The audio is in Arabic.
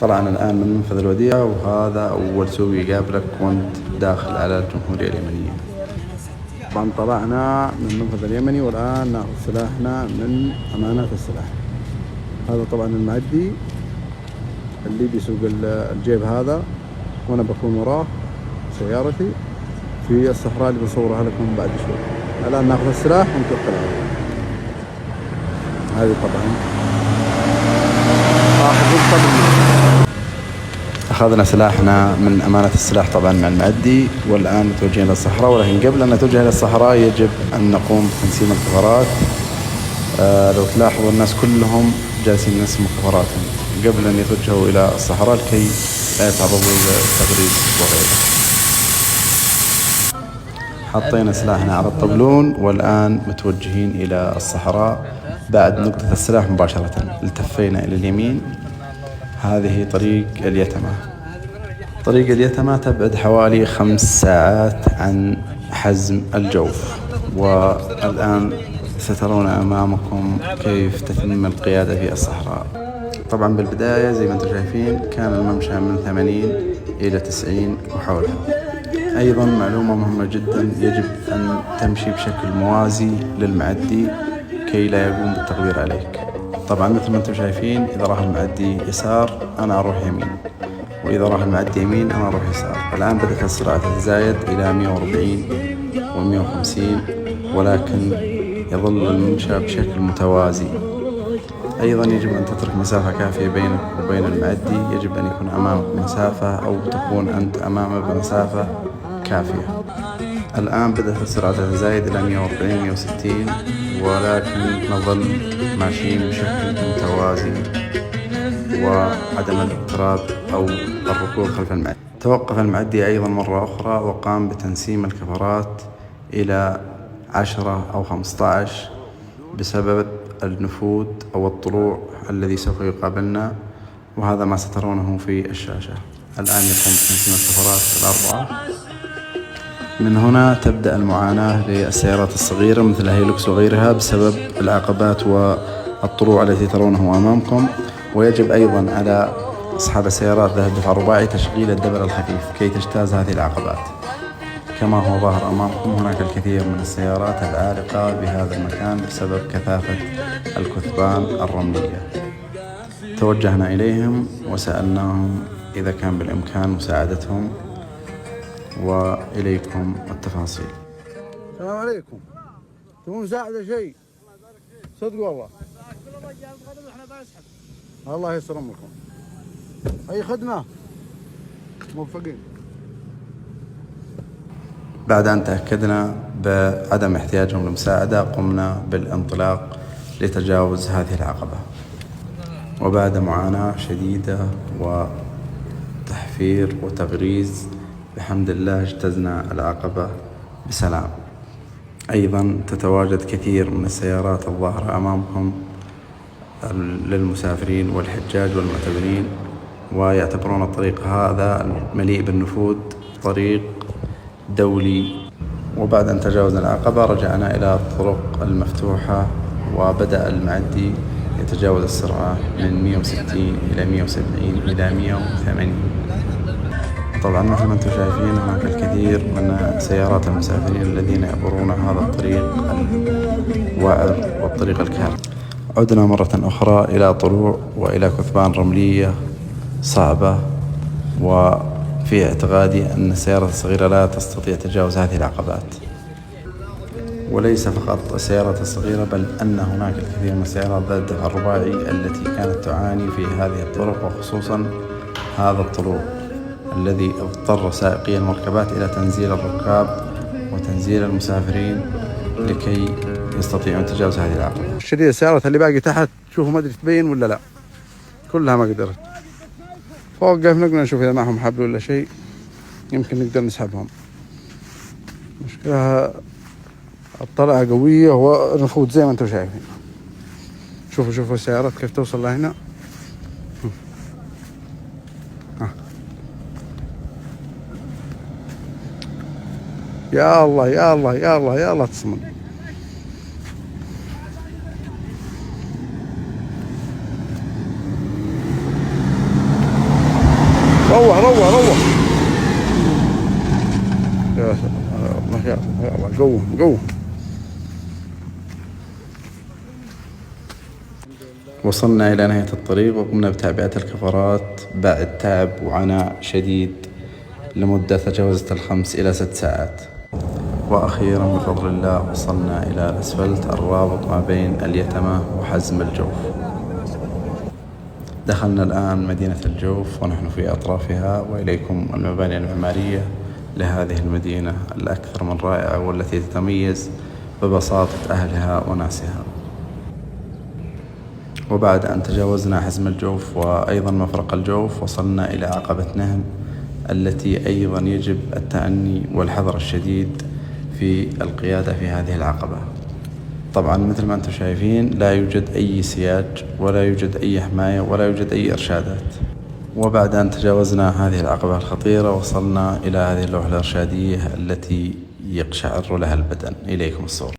طلعنا الآن من منفذ الوديعة، وهذا أول سوق يقابلك وأنت داخل على الجمهورية اليمنية. طبعا طلعنا من المنفذ اليمني والآن ناخذ سلاحنا من أمانات السلاح. هذا طبعا المعدي اللي بيسوق الجيب هذا، وأنا بكون وراه سيارتي في الصحراء اللي بنصورها لكم بعد شوي. الآن ناخذ السلاح ونتوكل على الله. هذه طبعا أخذنا سلاحنا من أمانة السلاح طبعا مع المعدي، والآن متوجهين للصحراء. ولكن قبل أن نتوجه للصحراء يجب أن نقوم بتنسيم الكفرات. لو تلاحظوا الناس كلهم جالسين ينسموا كفراتهم قبل أن يتوجهوا إلى الصحراء لكي لا يتعرضوا للتغريز وغيره. حطينا سلاحنا على الطبلون والآن متوجهين إلى الصحراء. بعد نقطة السلاح مباشرة التفينا إلى اليمين. هذه طريق اليتمة. طريق اليتمة تبعد حوالي 5 ساعات عن حزم الجوف. والآن سترون أمامكم كيف تتم القيادة في الصحراء. طبعا بالبداية زي ما انتم شايفين كان الممشى من 80 إلى 90 وحولها. أيضا معلومة مهمة جدا، يجب أن تمشي بشكل موازي للمعدي كي لا يقوم بالتغوير عليك. طبعا مثل ما انتم شايفين إذا راح المعدي يسار أنا أروح يمين، وإذا راح المعدي يمين أنا أروح يسار. الآن بدأت السرعة تتزايد إلى 140 و150، ولكن يظل الممشى بشكل متوازي. أيضا يجب أن تترك مسافة كافية بينك وبين المعدي. يجب أن يكون أمامك مسافة أو تكون أنت أمامه بمسافة كافية. الآن بدأت السرعة تتزايد إلى 140 160، ولكن نظل ماشيين بشكل متوازي وعدم الاضطراب أو الركود خلف المعدي. توقف المعدي أيضا مرة أخرى وقام بتنسيم الكفرات إلى 10 أو 15 بسبب النفود أو الطلوع الذي سوف يقابلنا، وهذا ما سترونه في الشاشة. الآن يقوم بتنسيم الكفرات الأربعة. من هنا تبدأ المعاناة للسيارات الصغيرة مثل هيلوكس وغيرها بسبب العقبات والطلوع التي ترونه أمامكم. ويجب أيضا على أصحاب السيارات ذات الدفع الرباعي تشغيل الدبر الخفيف كي تجتاز هذه العقبات. كما هو ظاهر أمامكم هناك الكثير من السيارات العالقة بهذا المكان بسبب كثافة الكثبان الرملية. توجهنا إليهم وسألناهم إذا كان بالإمكان مساعدتهم، وإليكم التفاصيل. السلام عليكم. تبون مساعدة شيء؟ صدق والله. الله يسر أمركم. أي خدمة؟ موفقين. بعد أن تأكدنا بعدم احتياجهم للمساعدة قمنا بالانطلاق لتجاوز هذه العقبة. وبعد معاناة شديدة وتحفير وتغريز بحمد الله اجتزنا العقبة بسلام. أيضا تتواجد كثير من السيارات الظاهرة أمامكم للمسافرين والحجاج والمعتمرين، ويعتبرون الطريق هذا المليء بالنفود طريق دولي. وبعد أن تجاوزنا العقبة رجعنا إلى الطرق المفتوحة، وبدأ المعدي يتجاوز السرعة من 160 إلى 170 إلى 180. طبعا مثل ما انتم شايفين هناك الكثير من سيارات المسافرين الذين يعبرون هذا الطريق الوعر والطريق الكار. عدنا مرة أخرى إلى طلوع وإلى كثبان رملية صعبة، وفي اعتقادي أن السيارة الصغيرة لا تستطيع تجاوز هذه العقبات. وليس فقط السيارات الصغيرة، بل أن هناك الكثير من السيارات ذات الدفع الرباعي التي كانت تعاني في هذه الطرق، وخصوصا هذا الطلوع الذي اضطر سائقي المركبات إلى تنزيل الركاب وتنزيل المسافرين لكي يستطيعون تجاوز هذه العقبة. الشديد السيارات اللي باقي تحت شوفوا ما أدري تبين ولا لا، كلها ما قدرت. فوق قفنا نشوف إذا معهم حبل ولا شيء يمكن نقدر نسحبهم. مشكلة الطلعة قوية ونفوت زي ما انتم شايفين. شوفوا السيارات كيف توصل لهنا. يا الله يا الله يا الله يا الله تصمد. روح يا سلام، ما شاء الله، قوة. وصلنا إلى نهاية الطريق وقمنا بتعبئة الكفرات بعد تعب وعناء شديد لمدة تجاوزت 5 إلى 6 ساعات. وأخيرا بفضل الله وصلنا إلى الأسفلت الرابط ما بين اليتمة وحزم الجوف. دخلنا الآن مدينة الجوف ونحن في أطرافها، وإليكم المباني المعمارية لهذه المدينة الأكثر من رائعة والتي تتميز ببساطة أهلها وناسها. وبعد أن تجاوزنا حزم الجوف وأيضا مفرق الجوف وصلنا إلى عقبة نهم، التي أيضا يجب التأني والحذر الشديد في القيادة في هذه العقبة. طبعا مثل ما أنتم شايفين لا يوجد أي سياج ولا يوجد أي حماية ولا يوجد أي إرشادات. وبعد أن تجاوزنا هذه العقبة الخطيرة وصلنا إلى هذه اللوحة الإرشادية التي يقشعر لها البدن. إليكم الصور.